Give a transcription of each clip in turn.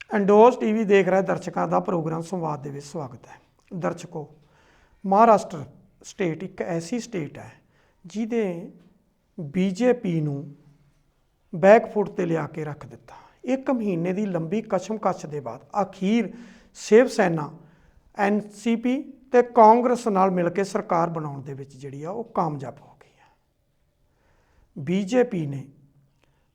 ਐਂਡੋਜ਼ TV ਦੇਖ ਰਹੇ ਦਰਸ਼ਕਾਂ ਦਾ ਪ੍ਰੋਗਰਾਮ ਸੰਵਾਦ ਦੇ ਵਿੱਚ ਸਵਾਗਤ ਹੈ। ਦਰਸ਼ਕੋ, ਮਹਾਰਾਸ਼ਟਰ ਸਟੇਟ ਇੱਕ ਐਸੀ ਸਟੇਟ ਹੈ ਜਿਹਦੇ ਬੀਜੇਪੀ ਨੂੰ ਬੈਕਫੁੱਟ ਤੇ ਲਿਆ ਕੇ ਰੱਖ ਦਿੱਤਾ। 1 ਮਹੀਨੇ ਦੀ ਲੰਬੀ ਕਸ਼ਮਕਸ਼ ਦੇ ਬਾਅਦ ਅਖੀਰ ਸ਼ਿਵ ਸੈਨਾ ਐਨਸੀਪੀ ਤੇ ਕਾਂਗਰਸ ਨਾਲ ਮਿਲ ਕੇ ਸਰਕਾਰ ਬਣਾਉਣ ਦੇ ਵਿੱਚ ਜਿਹੜੀ ਆ ਉਹ ਕਾਮਯਾਬ ਹੋ ਗਈ ਹੈ। ਬੀਜੇਪੀ ਨੇ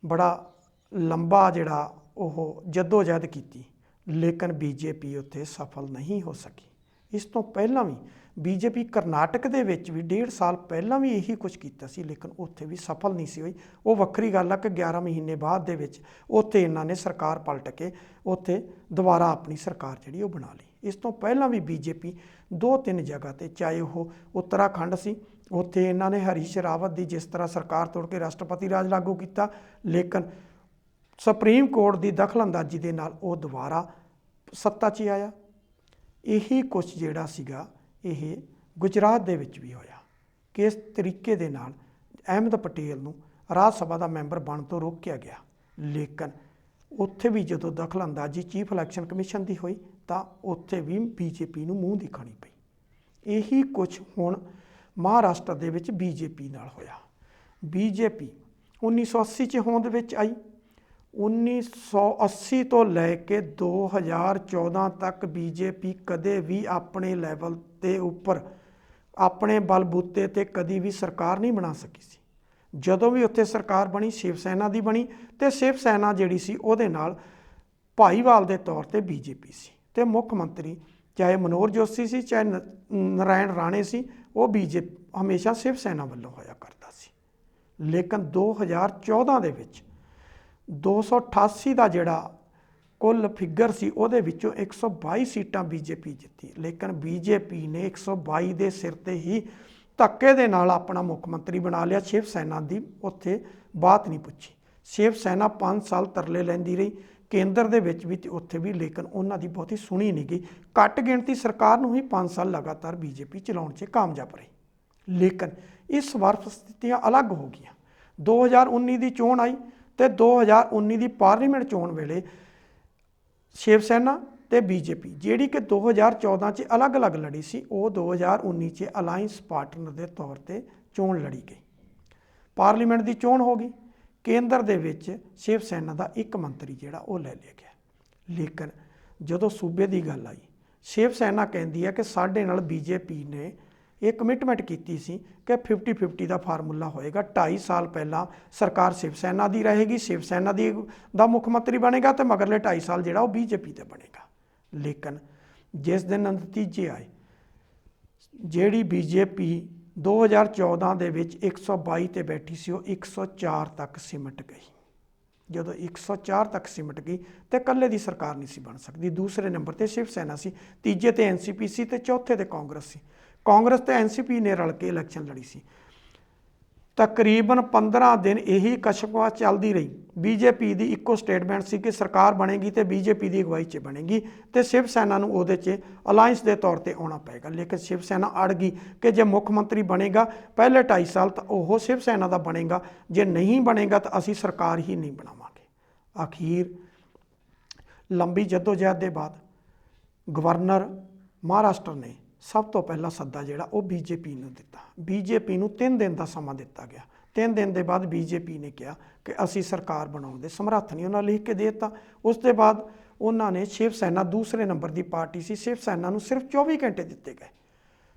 ਬੜਾ ਲੰਬਾ ਜਿਹੜਾ ਉਹ ਜਦੋਜਹਿਦ ਕੀਤੀ, ਲੇਕਿਨ ਬੀਜੇਪੀ ਉੱਥੇ ਸਫਲ ਨਹੀਂ ਹੋ ਸਕੀ। ਇਸ ਤੋਂ ਪਹਿਲਾਂ ਵੀ ਬੀਜੇਪੀ ਕਰਨਾਟਕ ਦੇ ਵਿੱਚ ਵੀ 1.5 ਸਾਲ ਪਹਿਲਾਂ ਵੀ ਇਹੀ ਕੁਝ ਕੀਤਾ ਸੀ, ਲੇਕਿਨ ਉੱਥੇ ਵੀ ਸਫਲ ਨਹੀਂ ਸੀ ਹੋਈ। ਉਹ ਵੱਖਰੀ ਗੱਲ ਆ ਕਿ 11 ਮਹੀਨੇ ਬਾਅਦ ਦੇ ਵਿੱਚ ਉੱਥੇ ਇਹਨਾਂ ਨੇ ਸਰਕਾਰ ਪਲਟ ਕੇ ਉੱਥੇ ਦੁਬਾਰਾ ਆਪਣੀ ਸਰਕਾਰ ਜਿਹੜੀ ਉਹ ਬਣਾ ਲਈ। ਇਸ ਤੋਂ ਪਹਿਲਾਂ ਵੀ ਬੀਜੇਪੀ 2-3 ਜਗ੍ਹਾ 'ਤੇ, ਚਾਹੇ ਉਹ ਉੱਤਰਾਖੰਡ ਸੀ, ਉੱਥੇ ਇਹਨਾਂ ਨੇ ਹਰੀਸ਼ ਰਾਵਤ ਦੀ ਜਿਸ ਤਰ੍ਹਾਂ ਸਰਕਾਰ ਤੋੜ ਕੇ ਰਾਸ਼ਟਰਪਤੀ ਰਾਜ ਲਾਗੂ ਕੀਤਾ, ਲੇਕਿਨ ਸੁਪਰੀਮ ਕੋਰਟ ਦੀ ਦਖਲਅੰਦਾਜ਼ੀ ਦੇ ਨਾਲ ਉਹ ਦੁਬਾਰਾ ਸੱਤਾ 'ਚ ਆਇਆ। ਇਹੀ ਕੁਛ ਜਿਹੜਾ ਸੀਗਾ ਇਹ ਗੁਜਰਾਤ ਦੇ ਵਿੱਚ ਵੀ ਹੋਇਆ। ਕਿਸ ਤਰੀਕੇ ਦੇ ਨਾਲ ਅਹਿਮਦ ਪਟੇਲ ਨੂੰ ਰਾਜ ਸਭਾ ਦਾ ਮੈਂਬਰ ਬਣਨ ਤੋਂ ਰੋਕਿਆ ਗਿਆ, ਲੇਕਿਨ ਉੱਥੇ ਵੀ ਜਦੋਂ ਦਖਲਅੰਦਾਜ਼ੀ ਚੀਫ ਇਲੈਕਸ਼ਨ ਕਮਿਸ਼ਨ ਦੀ ਹੋਈ ਤਾਂ ਉੱਥੇ ਵੀ ਬੀਜੇਪੀ ਨੂੰ ਮੂੰਹ ਦਿਖਾਉਣੀ ਪਈ। ਇਹੀ ਕੁਛ ਹੁਣ ਮਹਾਰਾਸ਼ਟਰ ਦੇ ਵਿੱਚ ਬੀਜੇਪੀ ਨਾਲ ਹੋਇਆ। ਬੀਜੇਪੀ 1980 'ਚ ਹੋਂਦ ਵਿੱਚ ਆਈ। 1980 ਤੋਂ ਲੈ ਕੇ 2014 ਤੱਕ ਬੀਜੇਪੀ ਕਦੇ ਵੀ ਆਪਣੇ ਲੈਵਲ ਦੇ ਉੱਪਰ ਆਪਣੇ ਬਲਬੂਤੇ 'ਤੇ ਕਦੀ ਵੀ ਸਰਕਾਰ ਨਹੀਂ ਬਣਾ ਸਕੀ ਸੀ। ਜਦੋਂ ਵੀ ਉੱਥੇ ਸਰਕਾਰ ਬਣੀ ਸ਼ਿਵ ਸੈਨਾ ਦੀ ਬਣੀ, ਅਤੇ ਸ਼ਿਵ ਸੈਨਾ ਜਿਹੜੀ ਸੀ ਉਹਦੇ ਨਾਲ ਭਾਈਵਾਲ ਦੇ ਤੌਰ 'ਤੇ ਬੀਜੇਪੀ ਸੀ, ਅਤੇ ਮੁੱਖ ਮੰਤਰੀ ਚਾਹੇ ਮਨੋਹਰ ਜੋਸ਼ੀ ਸੀ ਚਾਹੇ ਨਾਰਾਇਣ ਰਾਣੇ ਸੀ, ਉਹ ਹਮੇਸ਼ਾ ਸ਼ਿਵ ਸੈਨਾ ਵੱਲੋਂ ਹੋਇਆ ਕਰਦਾ ਸੀ। ਲੇਕਿਨ 2014 ਦੇ ਵਿੱਚ 288 ਦਾ ਜਿਹੜਾ ਕੁੱਲ ਫਿਗਰ ਸੀ ਉਹਦੇ ਵਿੱਚੋਂ 122 ਸੀਟਾਂ ਬੀਜੇਪੀ ਜਿੱਤੀ, ਲੇਕਿਨ ਬੀਜੇਪੀ ਨੇ 122 ਦੇ ਸਿਰ 'ਤੇ ਹੀ ਧੱਕੇ ਦੇ ਨਾਲ ਆਪਣਾ ਮੁੱਖ ਮੰਤਰੀ ਬਣਾ ਲਿਆ। ਸ਼ਿਵ ਸੈਨਾ ਦੀ ਉੱਥੇ ਬਾਤ ਨਹੀਂ ਪੁੱਛੀ। ਸ਼ਿਵ ਸੈਨਾ 5 ਸਾਲ ਤਰਲੇ ਲੈਂਦੀ ਰਹੀ ਕੇਂਦਰ ਦੇ ਵਿੱਚ ਵੀ ਤੇ ਉੱਥੇ ਵੀ, ਲੇਕਿਨ ਉਹਨਾਂ ਦੀ ਬਹੁਤੀ ਸੁਣੀ ਨਹੀਂ ਗਈ। ਘੱਟ ਗਿਣਤੀ ਸਰਕਾਰ ਨੂੰ ਹੀ 5 ਸਾਲ ਲਗਾਤਾਰ ਬੀਜੇਪੀ ਚਲਾਉਣ 'ਚ ਕਾਮਯਾਬ ਰਹੀ। ਲੇਕਿਨ ਇਸ ਵਾਰ ਸਥਿਤੀਆਂ ਅਲੱਗ ਹੋ ਗਈਆਂ। 2019 ਦੀ ਚੋਣ ਆਈ ਅਤੇ 2019 ਦੀ ਪਾਰਲੀਮੈਂਟ ਚੋਣ ਵੇਲੇ ਸ਼ਿਵ ਸੈਨਾ ਅਤੇ ਬੀਜੇਪੀ ਜਿਹੜੀ ਕਿ 2014 'ਚ ਅਲੱਗ-ਅਲੱਗ ਲੜੀ ਸੀ, ਉਹ 2019 'ਚ ਅਲਾਇੰਸ ਪਾਰਟਨਰ ਦੇ ਤੌਰ 'ਤੇ ਚੋਣ ਲੜੀ ਗਈ। ਪਾਰਲੀਮੈਂਟ ਦੀ ਚੋਣ ਹੋ ਗਈ। ਕੇਂਦਰ ਦੇ ਵਿੱਚ ਸ਼ਿਵ ਸੈਨਾ ਦਾ ਇੱਕ ਮੰਤਰੀ ਜਿਹੜਾ ਉਹ ਲੈ ਲਿਆ ਗਿਆ, ਲੇਕਿਨ ਜਦੋਂ ਸੂਬੇ ਦੀ ਗੱਲ ਆਈ, ਸ਼ਿਵ ਸੈਨਾ ਕਹਿੰਦੀ ਹੈ ਕਿ ਸਾਡੇ ਨਾਲ ਬੀਜੇਪੀ ਨੇ ਇਹ ਕਮਿਟਮੈਂਟ ਕੀਤੀ ਸੀ ਕਿ 50-50 ਦਾ ਫਾਰਮੂਲਾ ਹੋਏਗਾ। 2.5 ਸਾਲ ਪਹਿਲਾਂ ਸਰਕਾਰ ਸ਼ਿਵ ਸੈਨਾ ਦੀ ਰਹੇਗੀ, ਸ਼ਿਵ ਸੈਨਾ ਦਾ ਮੁੱਖ ਮੰਤਰੀ ਬਣੇਗਾ, ਅਤੇ ਮਗਰਲੇ 2.5 ਸਾਲ ਜਿਹੜਾ ਉਹ ਬੀਜੇਪੀ ਦਾ ਬਣੇਗਾ। ਲੇਕਿਨ ਜਿਸ ਦਿਨ ਨਤੀਜੇ ਆਏ, ਜਿਹੜੀ ਬੀਜੇਪੀ 2014 ਦੇ ਵਿੱਚ 122 ਤੇ ਬੈਠੀ ਸੀ ਉਹ 104 ਤੱਕ ਸਿਮਟ ਗਈ। ਜਦੋਂ 104 ਤੱਕ ਸਿਮਟ ਗਈ ਤੇ ਇਕੱਲੇ ਦੀ ਸਰਕਾਰ ਨਹੀਂ ਸੀ ਬਣ ਸਕਦੀ। ਦੂਸਰੇ ਨੰਬਰ 'ਤੇ ਸ਼ਿਵ ਸੈਨਾ ਸੀ, ਤੀਜੇ 'ਤੇ ਐਨਸੀਪੀ ਸੀ, ਅਤੇ ਚੌਥੇ 'ਤੇ ਕਾਂਗਰਸ ਸੀ। ਕਾਂਗਰਸ ਤੇ ਐਨਸੀਪੀ ਨੇ ਰਲ ਕੇ ਇਲੈਕਸ਼ਨ ਲੜੀ ਸੀ। ਤਕਰੀਬਨ 15 ਦਿਨ ਇਹੀ ਕਸ਼ਮਕਸ਼ ਚੱਲਦੀ ਰਹੀ। ਬੀਜੇਪੀ ਦੀ ਇੱਕੋ ਸਟੇਟਮੈਂਟ ਸੀ ਕਿ ਸਰਕਾਰ ਬਣੇਗੀ ਅਤੇ ਬੀਜੇਪੀ ਦੀ ਅਗਵਾਈ 'ਚ ਬਣੇਗੀ, ਅਤੇ ਸ਼ਿਵ ਸੈਨਾ ਨੂੰ ਉਹਦੇ 'ਚ ਅਲਾਇੰਸ ਦੇ ਤੌਰ 'ਤੇ ਆਉਣਾ ਪਏਗਾ। ਲੇਕਿਨ ਸ਼ਿਵ ਸੈਨਾ ਅੜ ਗਈ ਕਿ ਜੇ ਮੁੱਖ ਮੰਤਰੀ ਬਣੇਗਾ ਪਹਿਲੇ 2.5 ਸਾਲ ਤਾਂ ਉਹ ਸ਼ਿਵ ਸੈਨਾ ਦਾ ਬਣੇਗਾ, ਜੇ ਨਹੀਂ ਬਣੇਗਾ ਤਾਂ ਅਸੀਂ ਸਰਕਾਰ ਹੀ ਨਹੀਂ ਬਣਾਵਾਂਗੇ। ਅਖੀਰ ਲੰਬੀ ਜਦੋਜਹਿਦ ਦੇ ਬਾਅਦ ਗਵਰਨਰ ਮਹਾਰਾਸ਼ਟਰ ਨੇ ਸਭ ਤੋਂ ਪਹਿਲਾਂ ਸੱਦਾ ਜਿਹੜਾ ਉਹ ਬੀਜੇਪੀ ਨੂੰ ਦਿੱਤਾ। ਬੀਜੇਪੀ ਨੂੰ 3 ਦਿਨ ਦਾ ਸਮਾਂ ਦਿੱਤਾ ਗਿਆ। 3 ਦਿਨ ਦੇ ਬਾਅਦ ਬੀਜੇਪੀ ਨੇ ਕਿਹਾ ਕਿ ਅਸੀਂ ਸਰਕਾਰ ਬਣਾਉਣ ਦੇ ਸਮਰੱਥ ਨਹੀਂ, ਉਹਨਾਂ ਲਿਖ ਕੇ ਦੇ ਦਿੱਤਾ। ਉਸ ਦੇ ਬਾਅਦ ਉਹਨਾਂ ਨੇ ਸ਼ਿਵ ਸੈਨਾ ਦੂਸਰੇ ਨੰਬਰ ਦੀ ਪਾਰਟੀ ਸੀ, ਸ਼ਿਵ ਸੈਨਾ ਨੂੰ ਸਿਰਫ 24 ਘੰਟੇ ਦਿੱਤੇ ਗਏ।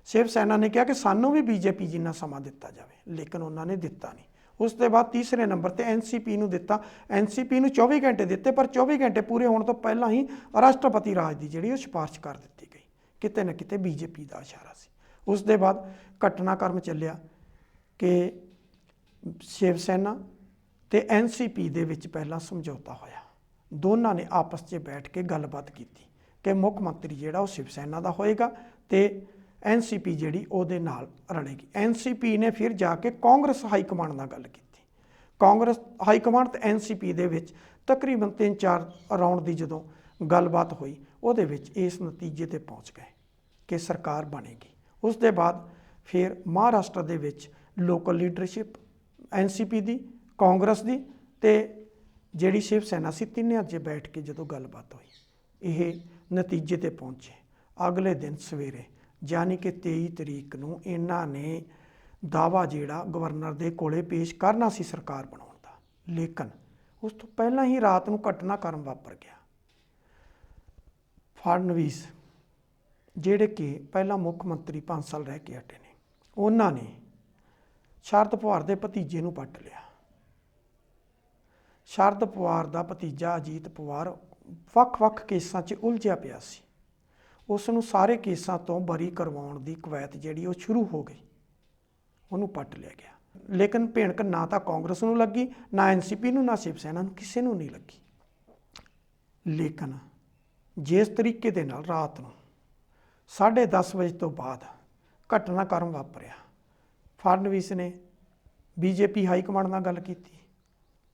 ਸ਼ਿਵ ਸੈਨਾ ਨੇ ਕਿਹਾ ਕਿ ਸਾਨੂੰ ਵੀ ਬੀਜੇਪੀ ਜਿੰਨਾ ਸਮਾਂ ਦਿੱਤਾ ਜਾਵੇ, ਲੇਕਿਨ ਉਹਨਾਂ ਨੇ ਦਿੱਤਾ ਨਹੀਂ। ਉਸ ਦੇ ਬਾਅਦ ਤੀਸਰੇ ਨੰਬਰ 'ਤੇ ਐਨਸੀਪੀ ਨੂੰ ਦਿੱਤਾ। ਐਨਸੀਪੀ ਨੂੰ 24 ਘੰਟੇ ਦਿੱਤੇ, ਪਰ 24 ਘੰਟੇ ਪੂਰੇ ਹੋਣ ਤੋਂ ਪਹਿਲਾਂ ਹੀ ਰਾਸ਼ਟਰਪਤੀ ਰਾਜ ਦੀ ਜਿਹੜੀ ਉਹ ਸਿਫਾਰਿਸ਼ ਕਰ ਦਿੱਤੀ ਗਈ। ਕਿਤੇ ਨਾ ਕਿਤੇ ਬੀਜੇਪੀ ਦਾ ਇਸ਼ਾਰਾ ਸੀ। ਉਸ ਦੇ ਬਾਅਦ ਘਟਨਾਕ੍ਰਮ ਚੱਲਿਆ ਕਿ ਸ਼ਿਵ ਸੈਨਾ ਅਤੇ ਐਨਸੀਪੀ ਦੇ ਵਿੱਚ ਪਹਿਲਾਂ ਸਮਝੌਤਾ ਹੋਇਆ। ਦੋਨਾਂ ਨੇ ਆਪਸ 'ਚ ਬੈਠ ਕੇ ਗੱਲਬਾਤ ਕੀਤੀ ਕਿ ਮੁੱਖ ਮੰਤਰੀ ਜਿਹੜਾ ਉਹ ਸ਼ਿਵ ਸੈਨਾ ਦਾ ਹੋਏਗਾ ਅਤੇ ਐਨਸੀਪੀ ਜਿਹੜੀ ਉਹਦੇ ਨਾਲ ਰਲੇਗੀ। ਐਨਸੀਪੀ ਨੇ ਫਿਰ ਜਾ ਕੇ ਕਾਂਗਰਸ ਹਾਈਕਮਾਂਡ ਨਾਲ ਗੱਲ ਕੀਤੀ। ਕਾਂਗਰਸ ਹਾਈਕਮਾਂਡ ਅਤੇ ਐਨਸੀਪੀ ਦੇ ਵਿੱਚ ਤਕਰੀਬਨ 3-4 ਰਾਊਂਡ ਦੀ ਜਦੋਂ ਗੱਲਬਾਤ ਹੋਈ, ਉਹਦੇ ਵਿੱਚ ਇਸ ਨਤੀਜੇ 'ਤੇ ਪਹੁੰਚ ਗਏ ਕਿ ਸਰਕਾਰ ਬਣੇਗੀ। ਉਸ ਦੇ ਬਾਅਦ ਫਿਰ ਮਹਾਰਾਸ਼ਟਰ ਦੇ ਵਿੱਚ ਲੋਕਲ ਲੀਡਰਸ਼ਿਪ ਐਨਸੀਪੀ ਦੀ, ਕਾਂਗਰਸ ਦੀ ਅਤੇ ਜਿਹੜੀ ਸ਼ਿਵ ਸੈਨਾ ਸੀ, ਤਿੰਨੇ 'ਚ ਬੈਠ ਕੇ ਜਦੋਂ ਗੱਲਬਾਤ ਹੋਈ ਇਹ ਨਤੀਜੇ ਤੇ ਪਹੁੰਚੇ। ਅਗਲੇ ਦਿਨ ਸਵੇਰੇ ਯਾਨੀ ਕਿ 23 ਤਰੀਕ ਨੂੰ ਇਹਨਾਂ ਨੇ ਦਾਅਵਾ ਜਿਹੜਾ ਗਵਰਨਰ ਦੇ ਕੋਲੇ ਪੇਸ਼ ਕਰਨਾ ਸੀ ਸਰਕਾਰ ਬਣਾਉਣ ਦਾ, ਲੇਕਿਨ ਉਸ ਤੋਂ ਪਹਿਲਾਂ ਹੀ ਰਾਤ ਨੂੰ ਘਟਨਾਕ੍ਰਮ ਵਾਪਰ ਗਿਆ। ਫੜਨਵੀਸ ਜਿਹੜੇ ਕਿ ਪਹਿਲਾਂ ਮੁੱਖ ਮੰਤਰੀ 5 ਸਾਲ ਰਹਿ ਕੇ ਹਟੇ ਨੇ, ਉਹਨਾਂ ਨੇ ਸ਼ਰਦ ਪਵਾਰ ਦੇ ਭਤੀਜੇ ਨੂੰ ਪੱਟ ਲਿਆ। ਸ਼ਰਦ ਪਵਾਰ ਦਾ ਭਤੀਜਾ ਅਜੀਤ ਪਵਾਰ ਵੱਖ-ਵੱਖ ਕੇਸਾਂ 'ਚ ਉਲਝਿਆ ਪਿਆ ਸੀ। ਉਸ ਨੂੰ ਸਾਰੇ ਕੇਸਾਂ ਤੋਂ ਬਰੀ ਕਰਵਾਉਣ ਦੀ ਕਵਾਇਤ ਜਿਹੜੀ ਉਹ ਸ਼ੁਰੂ ਹੋ ਗਈ, ਉਹਨੂੰ ਪੱਟ ਲਿਆ ਗਿਆ। ਲੇਕਿਨ ਭਿਣਕ ਨਾ ਤਾਂ ਕਾਂਗਰਸ ਨੂੰ ਲੱਗੀ, ਨਾ ਐਨਸੀਪੀ ਨੂੰ, ਨਾ ਸ਼ਿਵ ਸੈਨਾ ਨੂੰ, ਕਿਸੇ ਨੂੰ ਨਹੀਂ ਲੱਗੀ। ਲੇਕਿਨ ਜਿਸ ਤਰੀਕੇ ਦੇ ਨਾਲ ਰਾਤ ਨੂੰ 10:30 ਵਜੇ ਤੋਂ ਬਾਅਦ ਘਟਨਾਕ੍ਰਮ ਵਾਪਰਿਆ, ਫੜਨਵੀਸ ਨੇ ਬੀਜੇਪੀ ਹਾਈ ਕਮਾਂਡ ਨਾਲ ਗੱਲ ਕੀਤੀ,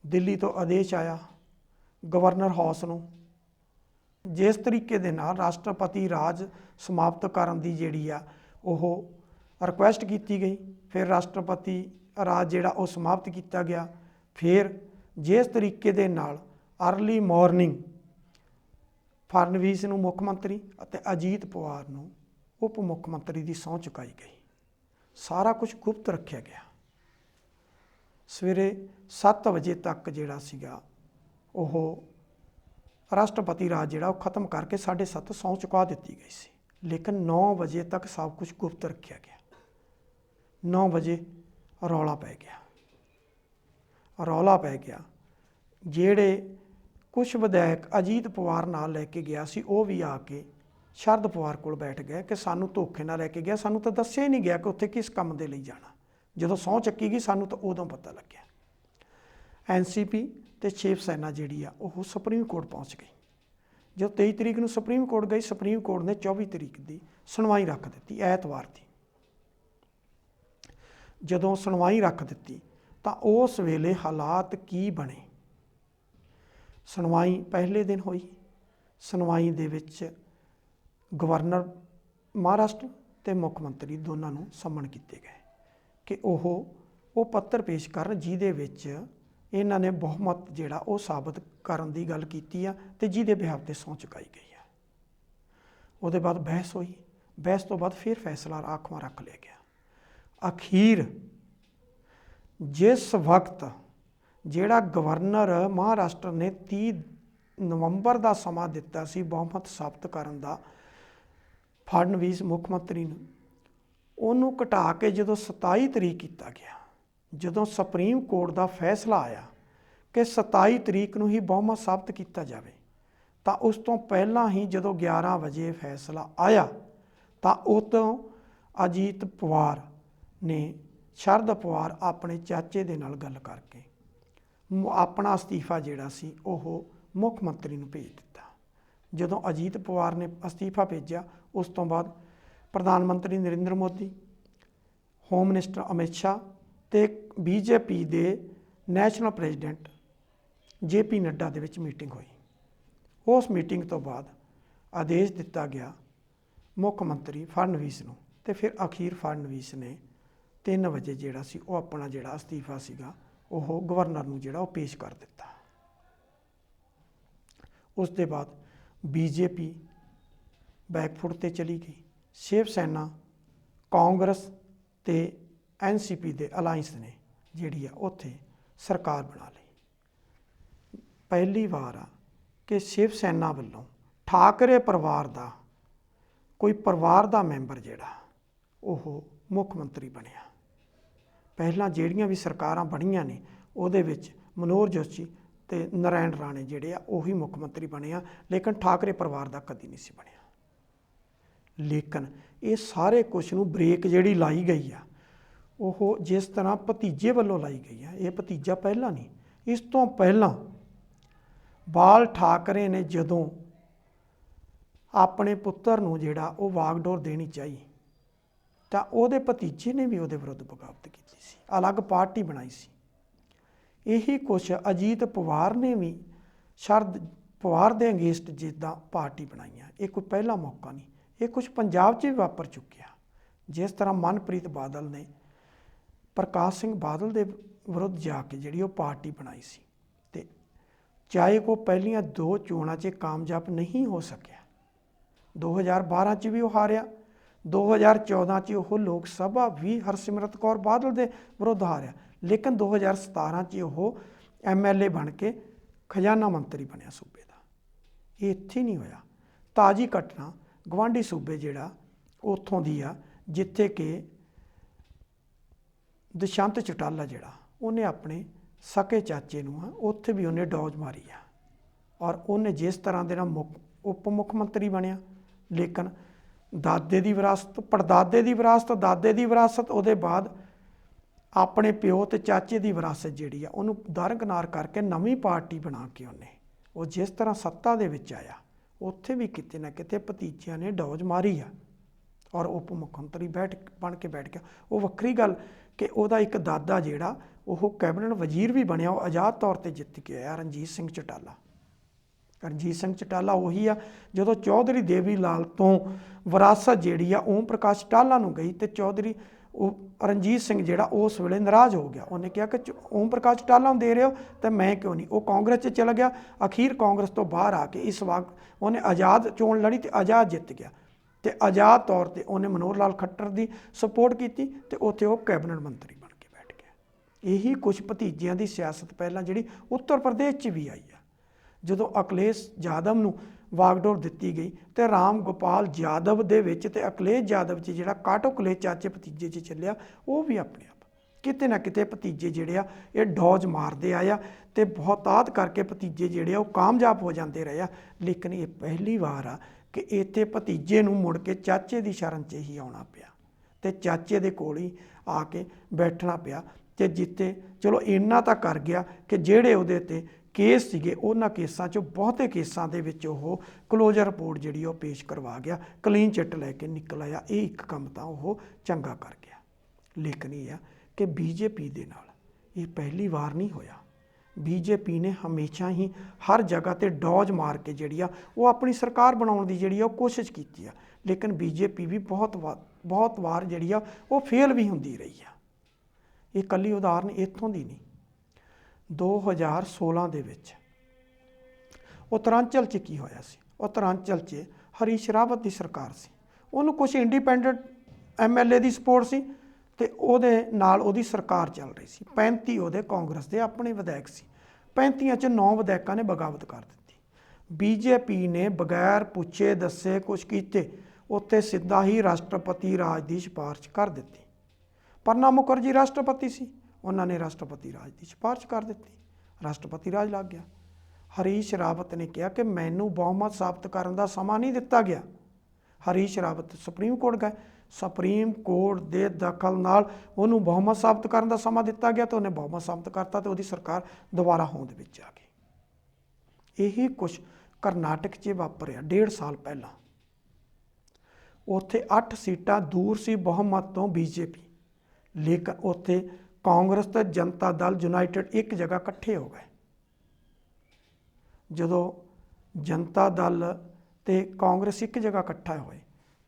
ਦਿੱਲੀ ਤੋਂ ਆਦੇਸ਼ ਆਇਆ ਗਵਰਨਰ ਹਾਊਸ ਨੂੰ। ਜਿਸ ਤਰੀਕੇ ਦੇ ਨਾਲ ਰਾਸ਼ਟਰਪਤੀ ਰਾਜ ਸਮਾਪਤ ਕਰਨ ਦੀ ਜਿਹੜੀ ਆ ਉਹ ਰਿਕੁਐਸਟ ਕੀਤੀ ਗਈ, ਫਿਰ ਰਾਸ਼ਟਰਪਤੀ ਰਾਜ ਜਿਹੜਾ ਉਹ ਸਮਾਪਤ ਕੀਤਾ ਗਿਆ। ਫਿਰ ਜਿਸ ਤਰੀਕੇ ਦੇ ਨਾਲ ਅਰਲੀ ਮਾਰਨਿੰਗ ਫੜਨਵੀਸ ਨੂੰ ਮੁੱਖ ਮੰਤਰੀ ਅਤੇ ਅਜੀਤ ਪਵਾਰ ਨੂੰ ਉਪ ਮੁੱਖ ਮੰਤਰੀ ਦੀ ਸਹੁੰ ਚੁਕਾਈ ਗਈ, ਸਾਰਾ ਕੁਝ ਗੁਪਤ ਰੱਖਿਆ ਗਿਆ। ਸਵੇਰੇ 7 ਵਜੇ ਤੱਕ ਜਿਹੜਾ ਸੀਗਾ ਉਹ ਰਾਸ਼ਟਰਪਤੀ ਰਾਜ ਜਿਹੜਾ ਉਹ ਖਤਮ ਕਰਕੇ 7:30 ਸਹੁੰ ਚੁਕਾ ਦਿੱਤੀ ਗਈ ਸੀ, ਲੇਕਿਨ 9 ਵਜੇ ਤੱਕ ਸਭ ਕੁਝ ਗੁਪਤ ਰੱਖਿਆ ਗਿਆ। 9 ਵਜੇ ਰੌਲਾ ਪੈ ਗਿਆ। ਜਿਹੜੇ ਕੁਝ ਵਿਧਾਇਕ ਅਜੀਤ ਪਵਾਰ ਨਾਲ ਲੈ ਕੇ ਗਿਆ ਸੀ, ਉਹ ਵੀ ਆ ਕੇ ਸ਼ਰਦ ਪਵਾਰ ਕੋਲ ਬੈਠ ਗਏ ਕਿ ਸਾਨੂੰ ਧੋਖੇ ਨਾਲ ਲੈ ਕੇ ਗਿਆ, ਸਾਨੂੰ ਤਾਂ ਦੱਸਿਆ ਹੀ ਨਹੀਂ ਗਿਆ ਕਿ ਉੱਥੇ ਕਿਸ ਕੰਮ ਦੇ ਲਈ ਜਾਣਾ। ਜਦੋਂ ਸਹੁੰ ਚੱਕੀ ਗਈ ਸਾਨੂੰ ਤਾਂ ਉਦੋਂ ਪਤਾ ਲੱਗਿਆ। ਐਨਸੀਪੀ ਤੇ ਸ਼ਿਵ ਸੈਨਾ ਜਿਹੜੀ ਆ ਉਹ ਸੁਪਰੀਮ ਕੋਰਟ ਪਹੁੰਚ ਗਈ। ਜਦੋਂ 23 ਤਰੀਕ ਨੂੰ ਸੁਪਰੀਮ ਕੋਰਟ ਗਈ, ਸੁਪਰੀਮ ਕੋਰਟ ਨੇ 24 ਤਰੀਕ ਦੀ ਸੁਣਵਾਈ ਰੱਖ ਦਿੱਤੀ, ਐਤਵਾਰ ਦੀ। ਜਦੋਂ ਸੁਣਵਾਈ ਰੱਖ ਦਿੱਤੀ ਤਾਂ ਉਸ ਵੇਲੇ ਹਾਲਾਤ ਕੀ ਬਣੇ। ਸੁਣਵਾਈ ਪਹਿਲੇ ਦਿਨ ਹੋਈ। ਸੁਣਵਾਈ ਦੇ ਵਿੱਚ ਗਵਰਨਰ ਮਹਾਰਾਸ਼ਟਰ ਤੇ ਮੁੱਖ ਮੰਤਰੀ ਦੋਨਾਂ ਨੂੰ ਸੰਮਨ ਕੀਤੇ ਗਏ ਕਿ ਉਹ ਪੱਤਰ ਪੇਸ਼ ਕਰਨ ਜਿਹਦੇ ਵਿੱਚ ਇਹਨਾਂ ਨੇ ਬਹੁਮਤ ਜਿਹੜਾ ਉਹ ਸਾਬਤ ਕਰਨ ਦੀ ਗੱਲ ਕੀਤੀ ਆ ਤੇ ਜਿਹਦੇ ਬਿਹਾਫ ਤੇ ਸਹੁੰ ਚੁਕਾਈ ਗਈ ਆ। ਉਹਦੇ ਬਾਅਦ ਬਹਿਸ ਹੋਈ। ਬਹਿਸ ਤੋਂ ਬਾਅਦ ਫਿਰ ਫੈਸਲਾ ਰਾਖਵਾਂ ਰੱਖ ਲਿਆ ਗਿਆ। ਅਖੀਰ ਜਿਸ ਵਕਤ ਜਿਹੜਾ ਗਵਰਨਰ ਮਹਾਰਾਸ਼ਟਰ ਨੇ 30 ਨਵੰਬਰ ਦਾ ਸਮਾਂ ਦਿੱਤਾ ਸੀ ਬਹੁਮਤ ਸਾਬਤ ਕਰਨ ਦਾ ਫੜਨਵੀਸ ਮੁੱਖ ਮੰਤਰੀ ਨੂੰ, ਉਹਨੂੰ ਘਟਾ ਕੇ ਜਦੋਂ 27 ਤਰੀਕ ਕੀਤਾ ਗਿਆ, ਜਦੋਂ ਸੁਪਰੀਮ ਕੋਰਟ ਦਾ ਫੈਸਲਾ ਆਇਆ ਕਿ 27 ਤਰੀਕ ਨੂੰ ਹੀ ਬਹੁਮਤ ਸਾਬਤ ਕੀਤਾ ਜਾਵੇ, ਤਾਂ ਉਸ ਤੋਂ ਪਹਿਲਾਂ ਹੀ ਜਦੋਂ 11 ਵਜੇ ਫੈਸਲਾ ਆਇਆ ਤਾਂ ਉਦੋਂ ਅਜੀਤ ਪਵਾਰ ਨੇ ਸ਼ਰਦ ਪਵਾਰ ਆਪਣੇ ਚਾਚੇ ਦੇ ਨਾਲ ਗੱਲ ਕਰਕੇ ਆਪਣਾ ਅਸਤੀਫਾ ਜਿਹੜਾ ਸੀ ਉਹ ਮੁੱਖ ਮੰਤਰੀ ਨੂੰ ਭੇਜ ਦਿੱਤਾ। ਜਦੋਂ ਅਜੀਤ ਪਵਾਰ ਨੇ ਅਸਤੀਫਾ ਭੇਜਿਆ, ਉਸ ਤੋਂ ਬਾਅਦ ਪ੍ਰਧਾਨ ਮੰਤਰੀ ਨਰਿੰਦਰ ਮੋਦੀ, ਹੋਮ ਮਿਨਿਸਟਰ ਅਮਿਤ ਸ਼ਾਹ ਤੇ ਬੀਜੇਪੀ ਦੇ ਨੈਸ਼ਨਲ ਪ੍ਰੈਜ਼ੀਡੈਂਟ JP ਨੱਡਾ ਦੇ ਵਿੱਚ ਮੀਟਿੰਗ ਹੋਈ। ਉਸ ਮੀਟਿੰਗ ਤੋਂ ਬਾਅਦ ਆਦੇਸ਼ ਦਿੱਤਾ ਗਿਆ ਮੁੱਖ ਮੰਤਰੀ ਫੜਨਵੀਸ ਨੂੰ, ਤੇ ਫਿਰ ਅਖੀਰ ਫੜਨਵੀਸ ਨੇ 3 ਵਜੇ ਜਿਹੜਾ ਸੀ ਉਹ ਆਪਣਾ ਜਿਹੜਾ ਅਸਤੀਫਾ ਸੀਗਾ ਉਹ ਗਵਰਨਰ ਨੂੰ ਜਿਹੜਾ ਉਹ ਪੇਸ਼ ਕਰ ਦਿੱਤਾ। ਉਸ ਦੇ ਬਾਅਦ BJP ਬੈਕਫੁੱਟ ਤੇ ਚਲੀ ਗਈ। ਸ਼ਿਵ ਸੈਨਾ, ਕਾਂਗਰਸ ਤੇ NCP ਦੇ ਅਲਾਇੰਸ ਨੇ ਜਿਹੜੀ ਆ ਉੱਥੇ ਸਰਕਾਰ ਬਣਾ ਲਈ। ਪਹਿਲੀ ਵਾਰ ਆ ਕਿ ਸ਼ਿਵ ਸੈਨਾ ਵੱਲੋਂ ਠਾਕਰੇ ਪਰਿਵਾਰ ਦਾ ਕੋਈ ਪਰਿਵਾਰ ਦਾ ਮੈਂਬਰ ਜਿਹੜਾ ਉਹ ਮੁੱਖ ਮੰਤਰੀ ਬਣਿਆ। ਪਹਿਲਾਂ ਜਿਹੜੀਆਂ ਵੀ ਸਰਕਾਰਾਂ ਬਣੀਆਂ ਨੇ ਉਹਦੇ ਵਿੱਚ ਮਨੋਹਰ ਜੋਸ਼ੀ ਤੇ ਨਰਾਇਣ ਰਾਣੇ ਜਿਹੜੇ ਆ ਉਹੀ ਮੁੱਖ ਮੰਤਰੀ ਬਣੇ ਆ, ਲੇਕਿਨ ਠਾਕਰੇ ਪਰਿਵਾਰ ਦਾ ਕਦੀ ਨਹੀਂ ਸੀ ਬਣਿਆ। ਲੇਕਿਨ ਇਹ ਸਾਰੇ ਕੁਛ ਨੂੰ ਬ੍ਰੇਕ ਜਿਹੜੀ ਲਾਈ ਗਈ ਆ ਉਹ ਜਿਸ ਤਰ੍ਹਾਂ ਭਤੀਜੇ ਵੱਲੋਂ ਲਾਈ ਗਈ ਆ, ਇਹ ਭਤੀਜਾ ਪਹਿਲਾਂ ਨਹੀਂ, ਇਸ ਤੋਂ ਪਹਿਲਾਂ ਬਾਲ ਠਾਕਰੇ ਨੇ ਜਦੋਂ ਆਪਣੇ ਪੁੱਤਰ ਨੂੰ ਜਿਹੜਾ ਉਹ ਵਾਗਡੋਰ ਦੇਣੀ ਚਾਹੀ ਤਾਂ ਉਹਦੇ ਭਤੀਜੇ ਨੇ ਵੀ ਉਹਦੇ ਵਿਰੁੱਧ ਬਗਾਵਤ ਕੀਤੀ ਸੀ, ਅਲੱਗ ਪਾਰਟੀ ਬਣਾਈ ਸੀ। ਇਹੀ ਕੁਛ ਅਜੀਤ ਪਵਾਰ ਨੇ ਵੀ ਸ਼ਰਦ ਪਵਾਰ ਦੇ ਅਗੇਂਸਟ ਜਿੱਦਾਂ ਪਾਰਟੀ ਬਣਾਈਆਂ, ਇਹ ਕੋਈ ਪਹਿਲਾ ਮੌਕਾ ਨਹੀਂ। ਇਹ ਕੁਛ ਪੰਜਾਬ 'ਚ ਵੀ ਵਾਪਰ ਚੁੱਕਿਆ। ਜਿਸ ਤਰ੍ਹਾਂ ਮਨਪ੍ਰੀਤ ਬਾਦਲ ਨੇ ਪ੍ਰਕਾਸ਼ ਸਿੰਘ ਬਾਦਲ ਦੇ ਵਿਰੁੱਧ ਜਾ ਕੇ ਜਿਹੜੀ ਉਹ ਪਾਰਟੀ ਬਣਾਈ ਸੀ ਤੇ ਚਾਹੇ ਉਹ ਪਹਿਲੀਆਂ 2 ਚੋਣਾਂ 'ਚ ਕਾਮਯਾਬ ਨਹੀਂ ਹੋ ਸਕਿਆ। 2012 ਚ ਵੀ ਉਹ ਹਾਰਿਆ, 2014 ਚ ਉਹ ਲੋਕ ਸਭਾ ਵੀ ਹਰਸਿਮਰਤ ਕੌਰ ਬਾਦਲ ਦੇ ਵਿਰੁੱਧ ਹਾਰਿਆ, ਲੇਕਿਨ 2017 ਚ ਉਹ MLA ਬਣ ਕੇ ਖਜ਼ਾਨਾ ਮੰਤਰੀ ਬਣਿਆ ਸੂਬੇ ਦਾ। ਇਹ ਇੱਥੇ ਨਹੀਂ ਹੋਇਆ। ਤਾਜ਼ੀ ਘਟਨਾ ਗਵਾਂਢੀ ਸੂਬੇ ਜਿਹੜਾ ਉੱਥੋਂ ਦੀ ਆ, ਜਿੱਥੇ ਕਿ ਦੁਸ਼ਯੰਤ ਚੌਟਾਲਾ ਜਿਹੜਾ ਉਹਨੇ ਆਪਣੇ ਸਕੇ ਚਾਚੇ ਨੂੰ ਉੱਥੇ ਵੀ ਉਹਨੇ ਡੌਜ ਮਾਰੀ ਆ, ਔਰ ਉਹਨੇ ਜਿਸ ਤਰ੍ਹਾਂ ਦੇ ਨਾਲ ਉਪ ਮੁੱਖ ਮੰਤਰੀ ਬਣਿਆ, ਲੇਕਿਨ ਦਾਦੇ ਦੀ ਵਿਰਾਸਤ, ਪੜਦਾਦੇ ਦੀ ਵਿਰਾਸਤ, ਦਾਦੇ ਦੀ ਵਿਰਾਸਤ, ਉਹਦੇ ਬਾਅਦ ਆਪਣੇ ਪਿਓ ਤੇ ਚਾਚੇ ਦੀ ਵਿਰਾਸਤ ਜਿਹੜੀ ਆ ਉਹਨੂੰ ਦਰਕਨਾਰ ਕਰਕੇ ਨਵੀਂ ਪਾਰਟੀ ਬਣਾ ਕੇ ਉਹਨੇ ਉਹ ਜਿਸ ਤਰ੍ਹਾਂ ਸੱਤਾ ਦੇ ਵਿੱਚ ਆਇਆ, ਉੱਥੇ ਵੀ ਕਿਤੇ ਨਾ ਕਿਤੇ ਭਤੀਜਿਆਂ ਨੇ ਡੌਜ ਮਾਰੀ ਆ, ਔਰ ਉਪ ਮੁੱਖ ਮੰਤਰੀ ਬਣ ਕੇ ਬੈਠ ਗਿਆ। ਉਹ ਵੱਖਰੀ ਗੱਲ ਕਿ ਉਹਦਾ ਇੱਕ ਦਾਦਾ ਜਿਹੜਾ ਉਹ ਕੈਬਨਿਟ ਵਜ਼ੀਰ ਵੀ ਬਣਿਆ, ਉਹ ਆਜ਼ਾਦ ਤੌਰ 'ਤੇ ਜਿੱਤ ਕੇ ਆਇਆ, ਰਣਜੀਤ ਸਿੰਘ ਚੌਟਾਲਾ। ਰਣਜੀਤ ਸਿੰਘ ਚੌਟਾਲਾ ਉਹੀ ਆ ਜਦੋਂ ਚੌਧਰੀ ਦੇਵੀ ਲਾਲ ਤੋਂ ਵਿਰਾਸਤ ਜਿਹੜੀ ਆ ਓਮ ਪ੍ਰਕਾਸ਼ ਟਾਹਲਾ ਨੂੰ ਗਈ, ਤੇ ਚੌਧਰੀ ਉਹ ਰਣਜੀਤ ਸਿੰਘ ਜਿਹੜਾ ਉਸ ਵੇਲੇ ਨਾਰਾਜ਼ ਹੋ ਗਿਆ। ਉਹਨੇ ਕਿਹਾ ਕਿ ਓਮ ਪ੍ਰਕਾਸ਼ ਟਾਹਲਾ ਨੂੰ ਦੇ ਰਹੇ ਹੋ ਤੇ ਮੈਂ ਕਿਉਂ ਨਹੀਂ। ਉਹ ਕਾਂਗਰਸ 'ਚ ਚਲਾ ਗਿਆ। ਅਖੀਰ ਕਾਂਗਰਸ ਤੋਂ ਬਾਹਰ ਆ ਕੇ ਇਸ ਵਕਤ ਉਹਨੇ ਆਜ਼ਾਦ ਚੋਣ ਲੜੀ ਤੇ ਆਜ਼ਾਦ ਜਿੱਤ ਗਿਆ, ਤੇ ਆਜ਼ਾਦ ਤੌਰ 'ਤੇ ਉਹਨੇ ਮਨੋਹਰ ਲਾਲ ਖੱਟਰ ਦੀ ਸਪੋਰਟ ਕੀਤੀ ਤੇ ਉੱਥੇ ਉਹ ਕੈਬਨਿਟ ਮੰਤਰੀ ਬਣ ਕੇ ਬੈਠ ਗਿਆ। ਇਹੀ ਕੁਛ ਭਤੀਜਿਆਂ ਦੀ ਸਿਆਸਤ ਪਹਿਲਾਂ ਜਿਹੜੀ ਉੱਤਰ ਪ੍ਰਦੇਸ਼ 'ਚ ਵੀ ਆਈ ਆ। ਜਦੋਂ ਅਖਿਲੇਸ਼ ਯਾਦਵ ਨੂੰ ਵਾਗਡੋਰ ਦਿੱਤੀ ਗਈ ਤੇ ਰਾਮ ਗੋਪਾਲ ਯਾਦਵ ਦੇ ਵਿੱਚ ਤੇ ਅਖਿਲੇਸ਼ ਯਾਦਵ 'ਚ ਜਿਹੜਾ ਕਾਟੋ ਕਲੇ ਚਾਚੇ ਭਤੀਜੇ 'ਚ ਚੱਲਿਆ, ਉਹ ਵੀ ਆਪਣੇ ਆਪ ਕਿਤੇ ਨਾ ਕਿਤੇ ਭਤੀਜੇ ਜਿਹੜੇ ਆ ਇਹ ਡੌਜ ਮਾਰਦੇ ਆਏ ਆ, ਤੇ ਬਹੁਤਾਤ ਕਰਕੇ ਭਤੀਜੇ ਜਿਹੜੇ ਆ ਉਹ ਕਾਮਯਾਬ ਹੋ ਜਾਂਦੇ ਰਹੇ ਆ। ਲੇਕਿਨ ਇਹ ਪਹਿਲੀ ਵਾਰ ਆ ਕਿ ਇੱਥੇ ਭਤੀਜੇ ਨੂੰ ਮੁੜ ਕੇ ਚਾਚੇ ਦੀ ਸ਼ਰਨ 'ਚ ਹੀ ਆਉਣਾ ਪਿਆ, ਤੇ ਚਾਚੇ ਦੇ ਕੋਲ ਹੀ ਆ ਕੇ ਬੈਠਣਾ ਪਿਆ, ਤੇ ਜਿੱਤੇ ਚਲੋ ਇੰਨਾ ਤਾਂ ਕਰ ਗਿਆ ਕਿ ਜਿਹੜੇ ਉਹਦੇ 'ਤੇ ਕੇਸ ਸੀਗੇ ਉਹਨਾਂ ਕੇਸਾਂ 'ਚੋਂ ਬਹੁਤੇ ਕੇਸਾਂ ਦੇ ਵਿੱਚ ਉਹ ਕਲੋਜ਼ਰ ਰਿਪੋਰਟ ਜਿਹੜੀ ਉਹ ਪੇਸ਼ ਕਰਵਾ ਗਿਆ, ਕਲੀਨ ਚਿੱਟ ਲੈ ਕੇ ਨਿਕਲ ਆਇਆ। ਇਹ ਇੱਕ ਕੰਮ ਤਾਂ ਉਹ ਚੰਗਾ ਕਰ ਗਿਆ। ਲੇਕਿਨ ਇਹ ਆ ਕਿ BJP ਦੇ ਨਾਲ ਇਹ ਪਹਿਲੀ ਵਾਰ ਨਹੀਂ ਹੋਇਆ। BJP ਨੇ ਹਮੇਸ਼ਾ ਹੀ ਹਰ ਜਗ੍ਹਾ 'ਤੇ ਡੌਜ ਮਾਰ ਕੇ ਜਿਹੜੀ ਆ ਉਹ ਆਪਣੀ ਸਰਕਾਰ ਬਣਾਉਣ ਦੀ ਜਿਹੜੀ ਆ ਉਹ ਕੋਸ਼ਿਸ਼ ਕੀਤੀ ਆ, ਲੇਕਿਨ BJP ਵੀ ਬਹੁਤ ਵਾਰ ਜਿਹੜੀ ਆ ਉਹ ਫੇਲ ਵੀ ਹੁੰਦੀ ਰਹੀ ਆ। ਇਹ ਇਕੱਲੀ ਉਦਾਹਰਨ ਇੱਥੋਂ ਦੀ ਨਹੀਂ। 2016 ਦੇ ਵਿੱਚ ਉੱਤਰਾਂਚਲ 'ਚ ਕੀ ਹੋਇਆ ਸੀ? ਉੱਤਰਾਂਚਲ 'ਚ ਹਰੀਸ਼ ਰਾਵਤ ਦੀ ਸਰਕਾਰ ਸੀ, ਉਹਨੂੰ ਕੁਛ ਇੰਡੀਪੈਂਡੈਂਟ MLA ਦੀ ਸਪੋਰਟ ਸੀ, ਤੇ ਉਹਦੇ ਨਾਲ ਉਹਦੀ ਸਰਕਾਰ ਚੱਲ ਰਹੀ ਸੀ। 35 ਉਹਦੇ ਕਾਂਗਰਸ ਦੇ ਆਪਣੇ ਵਿਧਾਇਕ ਸੀ, 35 'ਚ 9 ਵਿਧਾਇਕਾਂ ਨੇ ਬਗਾਵਤ ਕਰ ਦਿੱਤੀ। BJP ਨੇ ਬਗੈਰ ਪੁੱਛੇ ਦੱਸੇ ਕੁਛ ਕੀਤੇ ਉੱਥੇ ਸਿੱਧਾ ਹੀ ਰਾਸ਼ਟਰਪਤੀ ਰਾਜ ਦੀ ਸਿਫਾਰਿਸ਼ ਕਰ ਦਿੱਤੀ। ਪ੍ਰਣਬ ਮੁਖਰਜੀ ਰਾਸ਼ਟਰਪਤੀ ਸੀ, ਉਹਨਾਂ ਨੇ ਰਾਸ਼ਟਰਪਤੀ ਰਾਜ ਦੀ ਸਿਫਾਰਿਸ਼ ਕਰ ਦਿੱਤੀ, ਰਾਸ਼ਟਰਪਤੀ ਰਾਜ ਲੱਗ ਗਿਆ। ਹਰੀਸ਼ ਰਾਵਤ ਨੇ ਕਿਹਾ ਕਿ ਮੈਨੂੰ ਬਹੁਮਤ ਸਾਬਤ ਕਰਨ ਦਾ ਸਮਾਂ ਨਹੀਂ ਦਿੱਤਾ ਗਿਆ। ਹਰੀਸ਼ ਰਾਵਤ ਸੁਪਰੀਮ ਕੋਰਟ ਗਏ, ਸੁਪਰੀਮ ਕੋਰਟ ਦੇ ਦਖਲ ਨਾਲ ਉਹਨੂੰ ਬਹੁਮਤ ਸਾਬਤ ਕਰਨ ਦਾ ਸਮਾਂ ਦਿੱਤਾ ਗਿਆ, ਤੇ ਉਹਨੇ ਬਹੁਮਤ ਸਾਬਤ ਕਰਤਾ, ਤੇ ਉਹਦੀ ਸਰਕਾਰ ਦੁਬਾਰਾ ਹੋਂਦ ਵਿੱਚ ਆ ਗਈ। ਇਹੀ ਕੁਛ ਕਰਨਾਟਕ 'ਚ ਵਾਪਰਿਆ 1.5 ਸਾਲ ਪਹਿਲਾਂ। ਉੱਥੇ 8 ਸੀਟਾਂ ਦੂਰ ਸੀ ਬਹੁਮਤ ਤੋਂ BJP, ਲੇਕਿਨ ਉੱਥੇ ਕਾਂਗਰਸ ਤੇ ਜਨਤਾ ਦਲ ਯੂਨਾਈਟਿਡ ਇੱਕ ਜਗ੍ਹਾ ਇਕੱਠੇ ਹੋ ਗਏ। ਜਦੋਂ ਜਨਤਾ ਦਲ ਤੇ ਕਾਂਗਰਸ ਇੱਕ ਜਗ੍ਹਾ ਇਕੱਠਾ ਹੋਏ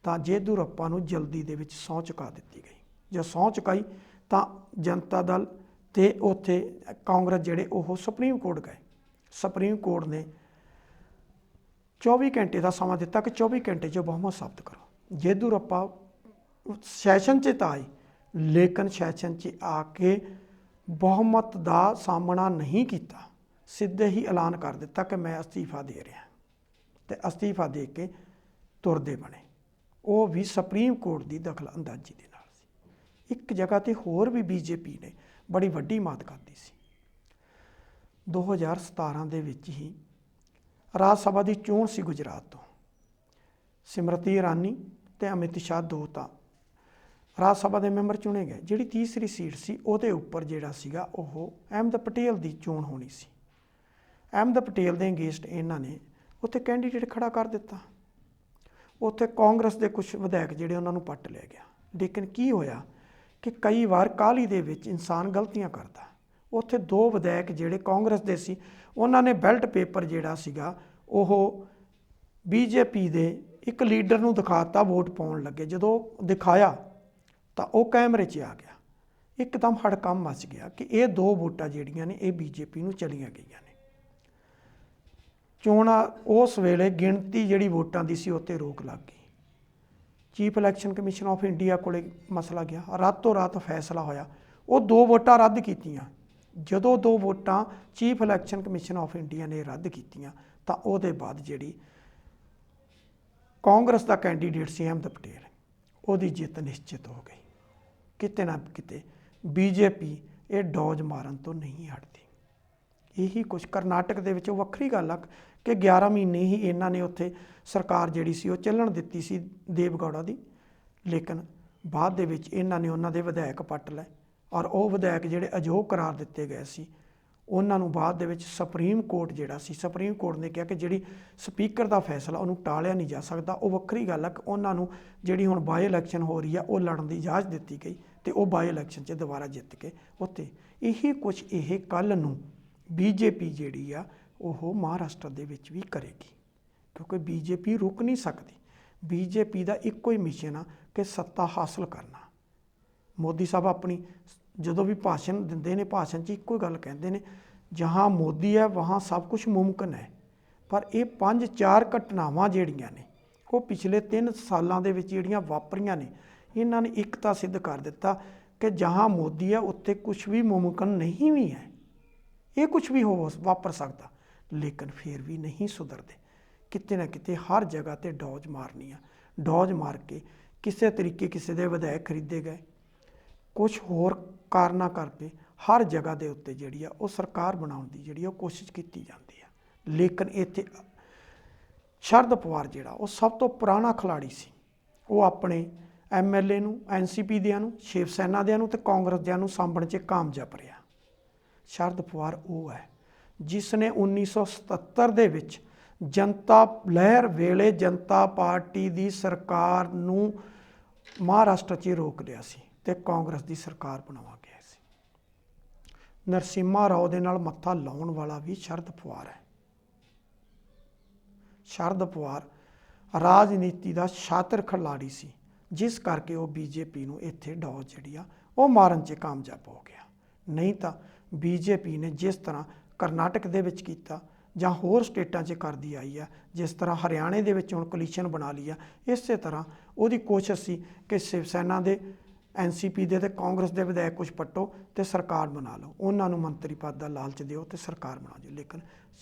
ਤਾਂ ਯੇਦੂਰੱਪਾ ਨੂੰ ਜਲਦੀ ਦੇ ਵਿੱਚ ਸਹੁੰ ਚੁਕਾ ਦਿੱਤੀ ਗਈ। ਜਦੋਂ ਸਹੁੰ ਚੁਕਾਈ ਤਾਂ ਜਨਤਾ ਦਲ ਤੇ ਉੱਥੇ ਕਾਂਗਰਸ ਜਿਹੜੇ ਉਹ ਸੁਪਰੀਮ ਕੋਰਟ ਗਏ। ਸੁਪਰੀਮ ਕੋਰਟ ਨੇ 24 ਘੰਟੇ ਦਾ ਸਮਾਂ ਦਿੱਤਾ ਕਿ 24 ਘੰਟੇ 'ਚ ਬਹੁਮਤ ਸਾਬਤ ਕਰੋ। ਯੇਦੂਰੱਪਾ ਸੈਸ਼ਨ 'ਚ ਤਾਂ ਆਏ, ਲੇਕਿਨ ਸੈਸ਼ਨ 'ਚ ਆ ਕੇ ਬਹੁਮਤ ਦਾ ਸਾਹਮਣਾ ਨਹੀਂ ਕੀਤਾ, ਸਿੱਧੇ ਹੀ ਐਲਾਨ ਕਰ ਦਿੱਤਾ ਕਿ ਮੈਂ ਅਸਤੀਫਾ ਦੇ ਰਿਹਾ, ਤੇ ਅਸਤੀਫਾ ਦੇ ਕੇ ਤੁਰਦੇ ਬਣੇ। ਉਹ ਵੀ ਸੁਪਰੀਮ ਕੋਰਟ ਦੀ ਦਖਲ ਅੰਦਾਜ਼ੀ ਦੇ ਨਾਲ ਸੀ। ਇੱਕ ਜਗ੍ਹਾ 'ਤੇ ਹੋਰ ਵੀ BJP ਨੇ ਬੜੀ ਵੱਡੀ ਮਾਤ ਖਾਧੀ ਸੀ। 2017 ਦੇ ਵਿੱਚ ਹੀ ਰਾਜ ਸਭਾ ਦੀ ਚੋਣ ਸੀ ਗੁਜਰਾਤ ਤੋਂ। ਸਿਮਰਤੀ ਇਰਾਨੀ ਤੇ ਅਮਿਤ ਸ਼ਾਹ ਦੋ ਤਾਂ ਰਾਜ ਸਭਾ ਦੇ ਮੈਂਬਰ ਚੁਣੇ ਗਏ। ਜਿਹੜੀ ਤੀਸਰੀ ਸੀਟ ਸੀ ਉਹਦੇ ਉੱਪਰ ਜਿਹੜਾ ਸੀਗਾ ਉਹ ਅਹਿਮਦ ਪਟੇਲ ਦੀ ਚੋਣ ਹੋਣੀ ਸੀ। ਅਹਿਮਦ ਪਟੇਲ ਦੇ ਅਗੇਂਸਟ ਇਹਨਾਂ ਨੇ ਉੱਥੇ ਕੈਂਡੀਡੇਟ ਖੜਾ ਕਰ ਦਿੱਤਾ। ਉੱਥੇ ਕਾਂਗਰਸ ਦੇ ਕੁਝ ਵਿਧਾਇਕ ਜਿਹੜੇ ਉਹਨਾਂ ਨੂੰ ਪੱਟ ਲਿਆ ਗਿਆ। ਲੇਕਿਨ ਕੀ ਹੋਇਆ ਕਿ ਕਈ ਵਾਰ ਕਾਹਲੀ ਦੇ ਵਿੱਚ ਇਨਸਾਨ ਗਲਤੀਆਂ ਕਰਦਾ। ਉੱਥੇ 2 ਵਿਧਾਇਕ ਜਿਹੜੇ ਕਾਂਗਰਸ ਦੇ ਸੀ ਉਹਨਾਂ ਨੇ ਬੈਲਟ ਪੇਪਰ ਜਿਹੜਾ ਸੀਗਾ ਉਹ BJP ਦੇ ਇੱਕ ਲੀਡਰ ਨੂੰ ਦਿਖਾਤਾ ਵੋਟ ਪਾਉਣ ਲੱਗੇ। ਜਦੋਂ ਦਿਖਾਇਆ ਤਾਂ ਉਹ ਕੈਮਰੇ 'ਚ ਆ ਗਿਆ। ਇੱਕਦਮ ਹੜਕੰਪ ਮਚ ਗਿਆ ਕਿ ਇਹ 2 ਵੋਟਾਂ ਜਿਹੜੀਆਂ ਨੇ ਇਹ BJP ਨੂੰ ਚਲੀਆਂ ਗਈਆਂ ਨੇ। ਚੋਣਾਂ ਉਸ ਵੇਲੇ ਗਿਣਤੀ ਜਿਹੜੀ ਵੋਟਾਂ ਦੀ ਸੀ ਉੱਤੇ ਰੋਕ ਲੱਗ ਗਈ। Chief election commission of India ਕੋਲੇ ਮਸਲਾ ਗਿਆ, ਰਾਤੋਂ ਰਾਤ ਫੈਸਲਾ ਹੋਇਆ, ਉਹ 2 ਵੋਟਾਂ ਰੱਦ ਕੀਤੀਆਂ। ਜਦੋਂ 2 ਵੋਟਾਂ chief election commission of India ਨੇ ਰੱਦ ਕੀਤੀਆਂ ਤਾਂ ਉਹਦੇ ਬਾਅਦ ਜਿਹੜੀ ਕਾਂਗਰਸ ਦਾ ਕੈਂਡੀਡੇਟ ਸੀ ਅਹਿਮਦ ਪਟੇਲ, ਉਹਦੀ ਜਿੱਤ ਨਿਸ਼ਚਿਤ ਹੋ ਗਈ। ਕਿਤੇ ਨਾ ਕਿਤੇ ਬੀਜੇਪੀ ਇਹ ਡੌਜ ਮਾਰਨ ਤੋਂ ਨਹੀਂ ਹਟਦੀ। ਇਹੀ ਕੁਝ ਕਰਨਾਟਕ ਦੇ ਵਿੱਚ ਵੱਖਰੀ ਗੱਲ ਆ ਕਿ 11 ਮਹੀਨੇ ਹੀ ਇਹਨਾਂ ਨੇ ਉੱਥੇ ਸਰਕਾਰ ਜਿਹੜੀ ਸੀ ਉਹ ਚੱਲਣ ਦਿੱਤੀ ਸੀ ਦੇਵਗੌੜਾ ਦੀ, ਲੇਕਿਨ ਬਾਅਦ ਦੇ ਵਿੱਚ ਇਹਨਾਂ ਨੇ ਉਹਨਾਂ ਦੇ ਵਿਧਾਇਕ ਪੱਟ ਲਏ ਔਰ ਉਹ ਵਿਧਾਇਕ ਜਿਹੜੇ ਅਯੋਗ ਕਰਾਰ ਦਿੱਤੇ ਗਏ ਸੀ ਉਹਨਾਂ ਨੂੰ ਬਾਅਦ ਦੇ ਵਿੱਚ ਸੁਪਰੀਮ ਕੋਰਟ ਜਿਹੜਾ ਸੀ, ਸੁਪਰੀਮ ਕੋਰਟ ਨੇ ਕਿਹਾ ਕਿ ਜਿਹੜੀ ਸਪੀਕਰ ਦਾ ਫੈਸਲਾ ਉਹਨੂੰ ਟਾਲਿਆ ਨਹੀਂ ਜਾ ਸਕਦਾ। ਉਹ ਵੱਖਰੀ ਗੱਲ ਆ ਕਿ ਉਹਨਾਂ ਨੂੰ ਜਿਹੜੀ ਹੁਣ ਬਾਈ ਇਲੈਕਸ਼ਨ ਹੋ ਰਹੀ ਆ ਉਹ ਲੜਨ ਦੀ ਇਜਾਜ਼ਤ ਦਿੱਤੀ ਗਈ ਤੇ ਉਹ ਬਾਈ ਇਲੈਕਸ਼ਨ 'ਚ ਦੁਬਾਰਾ ਜਿੱਤ ਕੇ ਉੱਥੇ ਇਹੀ ਕੁਝ ਇਹ ਕੱਲ੍ਹ ਨੂੰ ਬੀਜੇਪੀ ਜਿਹੜੀ ਆ ਉਹ ਮਹਾਰਾਸ਼ਟਰ ਦੇ ਵਿੱਚ ਵੀ ਕਰੇਗੀ, ਕਿਉਂਕਿ ਬੀਜੇਪੀ ਰੁਕ ਨਹੀਂ ਸਕਦੀ। ਬੀਜੇਪੀ ਦਾ ਇੱਕੋ ਹੀ ਮਿਸ਼ਨ ਆ ਕਿ ਸੱਤਾ ਹਾਸਲ ਕਰਨਾ। ਮੋਦੀ ਸਾਹਿਬ ਆਪਣੀ ਜਦੋਂ ਵੀ ਭਾਸ਼ਣ ਦਿੰਦੇ ਨੇ, ਭਾਸ਼ਣ 'ਚ ਇੱਕੋ ਗੱਲ ਕਹਿੰਦੇ ਨੇ, ਜਹਾਂ ਮੋਦੀ ਹੈ ਵਹਾਂ ਸਭ ਕੁਝ ਮੁਮਕਿਨ ਹੈ। ਪਰ ਇਹ 5-4 ਘਟਨਾਵਾਂ ਜਿਹੜੀਆਂ ਨੇ ਉਹ ਪਿਛਲੇ 3 ਸਾਲਾਂ ਦੇ ਵਿੱਚ ਜਿਹੜੀਆਂ ਵਾਪਰੀਆਂ ਨੇ, ਇਹਨਾਂ ਨੇ ਇੱਕ ਤਾਂ ਸਿੱਧ ਕਰ ਦਿੱਤਾ ਕਿ ਜਹਾਂ ਮੋਦੀ ਹੈ ਉੱਥੇ ਕੁਝ ਵੀ ਮੁਮਕਿਨ ਨਹੀਂ ਵੀ ਹੈ। ਇਹ ਕੁਝ ਵੀ ਵਾਪਰ ਸਕਦਾ, ਲੇਕਿਨ ਫਿਰ ਵੀ ਨਹੀਂ ਸੁਧਰਦੇ। ਕਿਤੇ ਨਾ ਕਿਤੇ ਹਰ ਜਗ੍ਹਾ 'ਤੇ ਡੌਜ ਮਾਰਨੀ ਆ। ਡੌਜ ਮਾਰ ਕੇ ਕਿਸੇ ਤਰੀਕੇ ਕਿਸੇ ਦੇ ਵਿਧਾਇਕ ਖਰੀਦੇ ਗਏ, ਕੁਝ ਹੋਰ ਕਾਰਨਾਂ ਕਰਕੇ ਹਰ ਜਗ੍ਹਾ ਦੇ ਉੱਤੇ ਜਿਹੜੀ ਆ ਉਹ ਸਰਕਾਰ ਬਣਾਉਣ ਦੀ ਜਿਹੜੀ ਉਹ ਕੋਸ਼ਿਸ਼ ਕੀਤੀ ਜਾਂਦੀ ਆ। ਲੇਕਿਨ ਇੱਥੇ ਸ਼ਰਦ ਪਵਾਰ ਜਿਹੜਾ ਉਹ ਸਭ ਤੋਂ ਪੁਰਾਣਾ ਖਿਲਾੜੀ ਸੀ। ਉਹ ਆਪਣੇ MLA ਨੂੰ, NCP ਦਿਆਂ ਨੂੰ, ਸ਼ਿਵ ਸੈਨਾ ਦਿਆਂ ਨੂੰ ਤੇ ਕਾਂਗਰਸ ਦਿਆਂ ਨੂੰ ਸਾਂਭਣ 'ਚ ਕਾਮਯਾਬ ਰਿਹਾ। ਸ਼ਰਦ ਪਵਾਰ ਉਹ ਹੈ ਜਿਸ ਨੇ 1977 ਦੇ ਵਿੱਚ ਜਨਤਾ ਲਹਿਰ ਵੇਲੇ ਜਨਤਾ ਪਾਰਟੀ ਦੀ ਸਰਕਾਰ ਨੂੰ ਮਹਾਰਾਸ਼ਟਰ 'ਚ ਰੋਕ ਲਿਆ ਸੀ ਤੇ ਕਾਂਗਰਸ ਦੀ ਸਰਕਾਰ ਬਣਾਵਾ ਗਿਆ ਸੀ। ਨਰਸਿਮਹਾ ਰਾਓ ਦੇ ਨਾਲ ਮੱਥਾ ਲਾਉਣ ਵਾਲਾ ਵੀ ਸ਼ਰਦ ਪਵਾਰ ਹੈ। ਸ਼ਰਦ ਪਵਾਰ ਰਾਜਨੀਤੀ ਦਾ ਸ਼ਾਤਰ ਖਿਲਾੜੀ ਸੀ, ਜਿਸ ਕਰਕੇ ਉਹ ਬੀਜੇਪੀ ਨੂੰ ਇੱਥੇ ਡੌਜ ਜਿਹੜੀ ਆ ਉਹ ਮਾਰਨ 'ਚ ਕਾਮਯਾਬ ਹੋ ਗਿਆ। ਨਹੀਂ ਤਾਂ ਬੀਜੇਪੀ ਨੇ ਜਿਸ ਤਰ੍ਹਾਂ ਕਰਨਾਟਕ ਦੇ ਵਿੱਚ ਕੀਤਾ ਜਾਂ ਹੋਰ ਸਟੇਟਾਂ 'ਚ ਕਰਦੀ ਆਈ ਆ, ਜਿਸ ਤਰ੍ਹਾਂ ਹਰਿਆਣੇ ਦੇ ਵਿੱਚ ਹੁਣ ਕੋਲੀਸ਼ਨ ਬਣਾ ਲਈ ਆ, ਇਸੇ ਤਰ੍ਹਾਂ ਉਹਦੀ ਕੋਸ਼ਿਸ਼ ਸੀ ਕਿ ਸ਼ਿਵ ਸੈਨਾ ਦੇ, NCP ਦੇ ਤੇ ਕਾਂਗਰਸ ਦੇ ਵਿਧਾਇਕ ਕੁਝ ਪੱਟੋ ਤੇ ਸਰਕਾਰ ਬਣਾ ਲਓ, ਉਹਨਾਂ ਨੂੰ ਮੰਤਰੀ ਪਦ ਦਾ ਲਾਲਚ ਦਿਓ ਤੇ ਸਰਕਾਰ ਬਣਾ ਦਿਓ। ਲੇਕਿਨ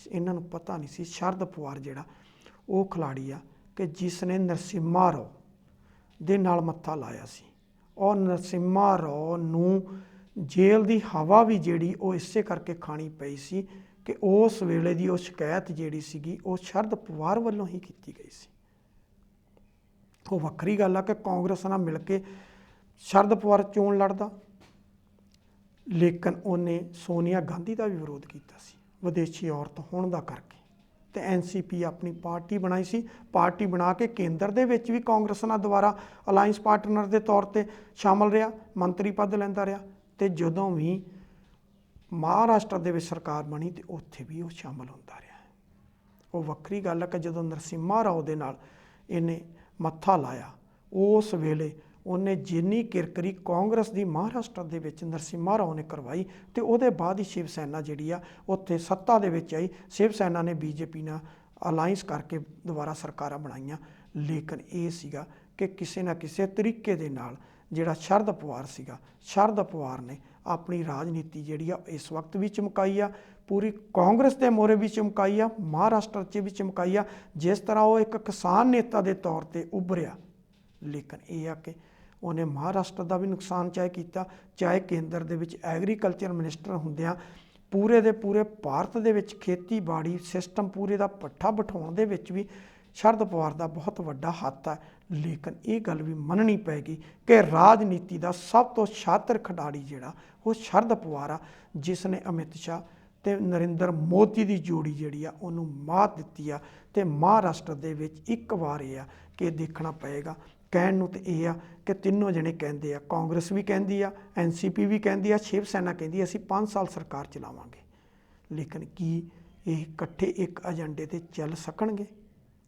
ਇਹਨਾਂ ਨੂੰ ਪਤਾ ਨਹੀਂ ਸੀ ਸ਼ਰਦ ਪਵਾਰ ਜਿਹੜਾ ਉਹ ਖਿਲਾੜੀ ਆ ਕਿ ਜਿਸ ਨੇ ਨਰਸਿਮਹਾ ਰਾਓ ਦੇ ਨਾਲ ਮੱਥਾ ਲਾਇਆ ਸੀ। ਔਰ ਨਰਸਿਮਹਾ ਰਾਓ ਨੂੰ ਜੇਲ੍ਹ ਦੀ ਹਵਾ ਵੀ ਜਿਹੜੀ ਉਹ ਇਸੇ ਕਰਕੇ ਖਾਣੀ ਪਈ ਸੀ ਕਿ ਉਸ ਵੇਲੇ ਦੀ ਉਹ ਸ਼ਿਕਾਇਤ ਜਿਹੜੀ ਸੀਗੀ ਉਹ ਸ਼ਰਦ ਪਵਾਰ ਵੱਲੋਂ ਹੀ ਕੀਤੀ ਗਈ ਸੀ। ਉਹ ਵੱਖਰੀ ਗੱਲ ਆ ਕਿ ਕਾਂਗਰਸ ਨਾਲ ਮਿਲ ਕੇ ਸ਼ਰਦ ਪਵਾਰ ਚੋਣ ਲੜਦਾ, ਲੇਕਿਨ ਉਹਨੇ ਸੋਨੀਆ ਗਾਂਧੀ ਦਾ ਵੀ ਵਿਰੋਧ ਕੀਤਾ ਸੀ ਵਿਦੇਸ਼ੀ ਔਰਤ ਹੋਣ ਦਾ ਕਰਕੇ। ਤੇ NCP ਆਪਣੀ ਪਾਰਟੀ ਬਣਾਈ ਸੀ, ਪਾਰਟੀ ਬਣਾ ਕੇ ਕੇਂਦਰ ਦੇ ਵਿੱਚ ਵੀ ਕਾਂਗਰਸ ਨਾਲ ਦੁਬਾਰਾ ਅਲਾਇੰਸ ਪਾਰਟਨਰ ਦੇ ਤੌਰ ਤੇ ਸ਼ਾਮਲ ਰਿਹਾ, ਮੰਤਰੀ ਪਦ ਲੈਂਦਾ ਰਿਹਾ। ਤੇ ਜਦੋਂ ਵੀ ਮਹਾਰਾਸ਼ਟਰ ਦੇ ਵਿੱਚ ਸਰਕਾਰ ਬਣੀ ਤੇ ਉੱਥੇ ਵੀ ਉਹ ਸ਼ਾਮਲ ਹੁੰਦਾ ਰਿਹਾ। ਉਹ ਵੱਖਰੀ ਗੱਲ ਹੈ ਕਿ ਜਦੋਂ ਨਰਸਿਮਹਾ ਰਾਓ ਦੇ ਨਾਲ ਇਹਨੇ ਮੱਥਾ ਲਾਇਆ, ਉਸ ਵੇਲੇ ਉਹਨੇ ਜਿੰਨੀ ਕਿਰਕਰੀ ਕਾਂਗਰਸ ਦੀ ਮਹਾਰਾਸ਼ਟਰ ਦੇ ਵਿੱਚ ਨਰਸਿਮਹਾ ਰਾਓ ਨੇ ਕਰਵਾਈ ਤੇ ਉਹਦੇ ਬਾਅਦ ਹੀ ਸ਼ਿਵ ਸੈਨਾ ਜਿਹੜੀ ਆ ਉੱਥੇ ਸੱਤਾ ਦੇ ਵਿੱਚ ਆਈ। ਸ਼ਿਵ ਸੈਨਾ ਨੇ ਬੀਜੇਪੀ ਨਾਲ ਅਲਾਇੰਸ ਕਰਕੇ ਦੁਬਾਰਾ ਸਰਕਾਰਾਂ ਬਣਾਈਆਂ। ਲੇਕਿਨ ਇਹ ਸੀਗਾ ਕਿ ਕਿਸੇ ਨਾ ਕਿਸੇ ਤਰੀਕੇ ਦੇ ਨਾਲ ਜਿਹੜਾ ਸ਼ਰਦ ਪਵਾਰ ਸੀਗਾ, ਸ਼ਰਦ ਪਵਾਰ ਨੇ ਆਪਣੀ ਰਾਜਨੀਤੀ ਜਿਹੜੀ ਆ ਇਸ ਵਕਤ ਵੀ ਚਮਕਾਈ ਆ, ਪੂਰੀ ਕਾਂਗਰਸ ਦੇ ਮੋਹਰੇ ਵੀ ਚਮਕਾਈ ਆ, ਮਹਾਰਾਸ਼ਟਰ 'ਚ ਵੀ ਚਮਕਾਈ ਆ। ਜਿਸ ਤਰ੍ਹਾਂ ਉਹ ਇੱਕ ਕਿਸਾਨ ਨੇਤਾ ਦੇ ਤੌਰ ਤੇ ਉੱਭਰਿਆ, ਲੇਕਿਨ ਇਹ ਆ ਕਿ ਉਹਨੇ ਮਹਾਰਾਸ਼ਟਰ ਦਾ ਵੀ ਨੁਕਸਾਨ ਚਾਹੇ ਕੀਤਾ, ਚਾਹੇ ਕੇਂਦਰ ਦੇ ਵਿੱਚ ਐਗਰੀਕਲਚਰ ਮਿਨਿਸਟਰ ਹੁੰਦਿਆਂ ਪੂਰੇ ਦੇ ਪੂਰੇ ਭਾਰਤ ਦੇ ਵਿੱਚ ਖੇਤੀਬਾੜੀ ਸਿਸਟਮ ਪੂਰੇ ਦਾ ਪੱਠਾ ਬਿਠਾਉਣ ਦੇ ਵਿੱਚ ਵੀ ਸ਼ਰਦ ਪਵਾਰ ਦਾ ਬਹੁਤ ਵੱਡਾ ਹੱਥ ਹੈ। ਲੇਕਿਨ ਇਹ ਗੱਲ ਵੀ ਮੰਨਣੀ ਪਏਗੀ ਕਿ ਰਾਜਨੀਤੀ ਦਾ ਸਭ ਤੋਂ ਸ਼ਾਤਰ ਖਿਡਾਰੀ ਜਿਹੜਾ ਉਹ ਸ਼ਰਦ ਪਵਾਰ ਆ, ਜਿਸ ਨੇ ਅਮਿਤ ਸ਼ਾਹ ਤੇ ਨਰਿੰਦਰ ਮੋਦੀ ਦੀ ਜੋੜੀ ਜਿਹੜੀ ਆ ਉਹਨੂੰ ਮਾਤ ਦਿੱਤੀ ਆ। ਤੇ ਮਹਾਰਾਸ਼ਟਰ ਦੇ ਵਿੱਚ ਇੱਕ ਵਾਰ ਇਹ ਆ ਕਿ ਦੇਖਣਾ ਪਏਗਾ। ਕਹਿਣ ਨੂੰ ਤੇ ਇਹ ਆ ਕਿ ਤਿੰਨੋਂ ਜਣੇ ਕਹਿੰਦੇ ਆ, ਕਾਂਗਰਸ ਵੀ ਕਹਿੰਦੀ ਆ, NCP ਵੀ ਕਹਿੰਦੀ ਆ, ਸ਼ਿਵ ਸੈਨਾ ਕਹਿੰਦੀ ਅਸੀਂ 5 ਸਾਲ ਸਰਕਾਰ ਚਲਾਵਾਂਗੇ। ਲੇਕਿਨ ਕੀ ਇਹ ਇਕੱਠੇ ਇੱਕ ਏਜੰਡੇ ਤੇ ਚੱਲ ਸਕਣਗੇ?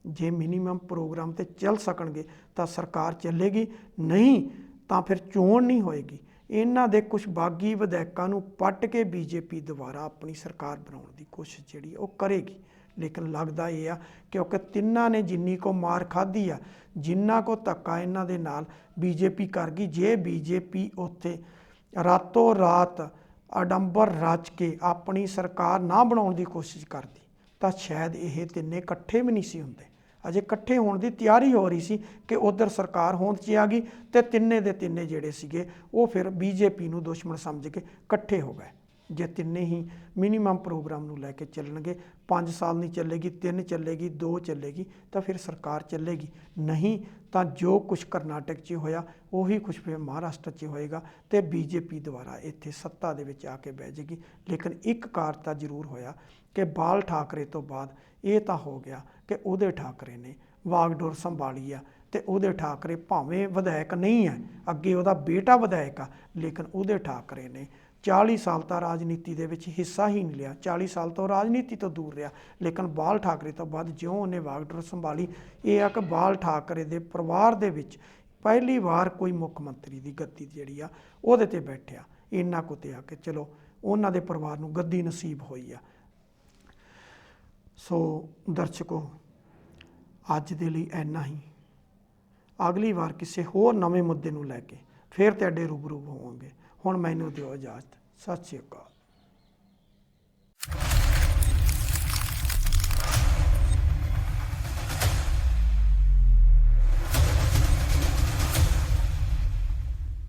ਜੇ ਮਿਨੀਮਮ ਪ੍ਰੋਗਰਾਮ ਤੇ ਚੱਲ ਸਕਣਗੇ ਤਾਂ ਸਰਕਾਰ ਚੱਲੇਗੀ, ਨਹੀਂ ਤਾਂ ਫਿਰ ਚੋਣ ਨਹੀਂ ਹੋਏਗੀ। ਇਹਨਾਂ ਦੇ ਕੁਝ ਬਾਗੀ ਵਿਧਾਇਕਾਂ ਨੂੰ ਪੱਟ ਕੇ ਬੀਜੇਪੀ ਦੁਬਾਰਾ ਆਪਣੀ ਸਰਕਾਰ ਬਣਾਉਣ ਦੀ ਕੋਸ਼ਿਸ਼ ਜਿਹੜੀ ਉਹ ਕਰੇਗੀ। ਲੇਕਿਨ ਲੱਗਦਾ ਇਹ ਆ ਕਿਉਂਕਿ ਤਿੰਨਾਂ ਨੇ ਜਿੰਨੀ ਕੋ ਮਾਰ ਖਾਧੀ ਆ, ਜਿੰਨਾ ਕੋ ਧੱਕਾ ਇਹਨਾਂ ਦੇ ਨਾਲ ਬੀਜੇਪੀ ਕਰ ਗਈ, ਜੇ ਬੀਜੇਪੀ ਉੱਥੇ ਰਾਤੋਂ ਰਾਤ ਆਡੰਬਰ ਰਚ ਕੇ ਆਪਣੀ ਸਰਕਾਰ ਨਾ ਬਣਾਉਣ ਦੀ ਕੋਸ਼ਿਸ਼ ਕਰਦੀ ਤਾਂ ਸ਼ਾਇਦ ਇਹ ਤਿੰਨੇ ਇਕੱਠੇ ਵੀ ਨਹੀਂ ਸੀ ਹੁੰਦੇ। ਅਜੇ ਇਕੱਠੇ ਹੋਣ ਦੀ ਤਿਆਰੀ ਹੋ ਰਹੀ ਸੀ ਕਿ ਉਧਰ ਸਰਕਾਰ ਹੋਂਦ 'ਚ ਆ ਗਈ ਤੇ ਤਿੰਨੇ ਦੇ ਤਿੰਨੇ ਜਿਹੜੇ ਸੀਗੇ ਉਹ ਫਿਰ ਬੀਜੇਪੀ ਨੂੰ ਦੁਸ਼ਮਣ ਸਮਝ ਕੇ ਇਕੱਠੇ ਹੋ ਗਏ। ਜੇ ਤਿੰਨੇ ਹੀ ਮਿਨੀਮਮ ਪ੍ਰੋਗਰਾਮ ਨੂੰ ਲੈ ਕੇ ਚੱਲਣਗੇ, 5 ਸਾਲ ਨਹੀਂ ਚੱਲੇਗੀ, 3 ਚੱਲੇਗੀ, 2 ਚੱਲੇਗੀ ਤਾਂ ਫਿਰ ਸਰਕਾਰ ਚੱਲੇਗੀ। ਨਹੀਂ ਤਾਂ ਜੋ ਕੁਛ ਕਰਨਾਟਕ 'ਚ ਹੋਇਆ ਉਹੀ ਕੁਛ ਫਿਰ ਮਹਾਰਾਸ਼ਟਰ 'ਚ ਹੋਏਗਾ ਤੇ ਬੀਜੇਪੀ ਦੁਆਰਾ ਇੱਥੇ ਸੱਤਾ ਦੇ ਵਿੱਚ ਆ ਕੇ ਬਹਿ ਜਾਏਗੀ। ਲੇਕਿਨ ਇੱਕ ਕਾਰ ਤਾਂ ਜ਼ਰੂਰ ਹੋਇਆ ਕਿ ਬਾਲ ਠਾਕਰੇ ਤੋਂ ਬਾਅਦ ਇਹ ਤਾਂ ਹੋ ਗਿਆ ਕਿ ਉਹਦੇ ਠਾਕਰੇ ਨੇ ਵਾਗਡੋਰ ਸੰਭਾਲੀ ਆ ਤੇ ਉਹਦੇ ਠਾਕਰੇ ਭਾਵੇਂ ਵਿਧਾਇਕ ਨਹੀਂ ਹੈ, ਅੱਗੇ ਉਹਦਾ ਬੇਟਾ ਵਿਧਾਇਕ ਆ, ਲੇਕਿਨ ਉਹਦੇ ਠਾਕਰੇ ਨੇ 40 ਸਾਲ ਤਾਂ ਰਾਜਨੀਤੀ ਦੇ ਵਿੱਚ ਹਿੱਸਾ ਹੀ ਨਹੀਂ ਲਿਆ, 40 ਸਾਲ ਤੋਂ ਰਾਜਨੀਤੀ ਤੋਂ ਦੂਰ ਰਿਹਾ। ਲੇਕਿਨ ਬਾਲ ਠਾਕਰੇ ਤੋਂ ਬਾਅਦ ਜਿਉਂ ਉਹਨੇ ਵਾਗਡੋਰ ਸੰਭਾਲੀ, ਇਹ ਆ ਕਿ ਬਾਲ ਠਾਕਰੇ ਦੇ ਪਰਿਵਾਰ ਦੇ ਵਿੱਚ ਪਹਿਲੀ ਵਾਰ ਕੋਈ ਮੁੱਖ ਮੰਤਰੀ ਦੀ ਗੱਦੀ ਜਿਹੜੀ ਆ ਉਹਦੇ ਤੇ ਬੈਠਿਆ। ਇੰਨਾ ਕੁ ਤੇ ਆ ਕਿ ਚਲੋ ਉਹਨਾਂ ਦੇ ਪਰਿਵਾਰ ਨੂੰ ਗੱਦੀ ਨਸੀਬ ਹੋਈ ਆ। ਸੋ ਦਰਸ਼ਕੋ, ਅੱਜ ਦੇ ਲਈ ਇੰਨਾ ਹੀ। ਅਗਲੀ ਵਾਰ ਕਿਸੇ ਹੋਰ ਨਵੇਂ ਮੁੱਦੇ ਨੂੰ ਲੈ ਕੇ ਫਿਰ ਤੁਹਾਡੇ ਰੂਬਰੂ ਹੋਵਾਂਗੇ। ਹੁਣ ਮੈਨੂੰ ਦਿਓ ਇਜਾਜ਼ਤ। ਸਤਿ ਸ਼੍ਰੀ ਅਕਾਲ।